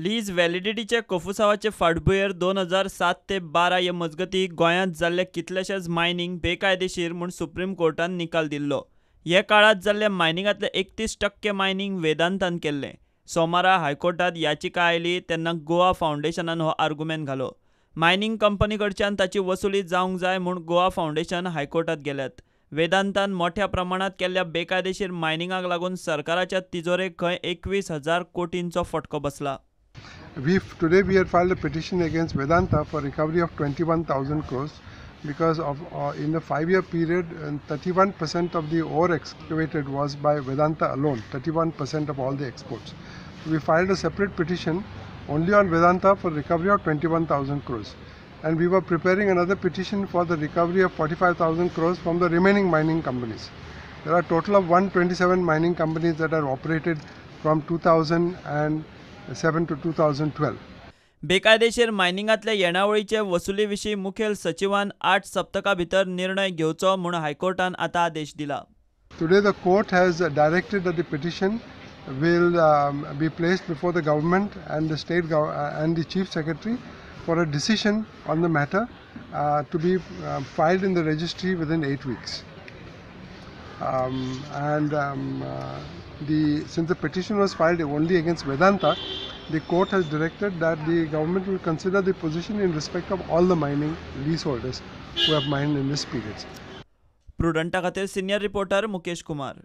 Lease व्हॅलिडिटीचे कोफुसावाचे फाटभुंयेर 2007 ते 12 हे मजगतीं गोंयांत जाल्ले कितलेशेच मायनिंग बेकायदेशीर म्हूण सुप्रीम कोर्टान निकाल दिल्लो. हे काळात जाल्ल्या मायनिंगांतले 31% मायनिंग वेदांतान केल्लें. सोमारा हायकोर्टात याचिका आयली तेन्ना गोवा फावंडेशनान हो आर्ग्युमेंट घालो. मायनिंग कंपनी कडच्यान ताची वसुली जावंक जाय म्हूण गोवा फावंडेशन हायकोर्टात गेल्यात. वेदांतान मोठ्या प्रमाणात केल्ल्या बेकायदेशीर मायनिंगाक लागून सरकाराच्या तिजोरेक खंय 21,000 कोटींचो फटको बसला. Today we had filed a petition against Vedanta for recovery of 21,000 crores because of in the 5-year period 31% of the ore excavated was by Vedanta alone, 31% of all the exports. We filed a separate petition only on Vedanta for recovery of 21,000 crores, and we were preparing another petition for the recovery of 45,000 crores from the remaining mining companies. There are a total of 127 mining companies that are operated from 2007 to 2012. बेकायदेशीर मायनिंगांतल्या येणावळीचे वसुली विशीं मुखेल सचिवान 8 सप्तकां भितर निर्णय घेवचो म्हूण हायकोर्टान आतां आदेश दिला. Today the court has directed that the petition will be placed before the government and the state and the chief secretary for a decision on the matter to be filed in the registry within 8 weeks. Since the petition was filed only against Vedanta, the court has directed that the government will consider the position in respect of all the mining leaseholders who have mined in this period. प्रुडंटा खातीर senior reporter Mukesh Kumar.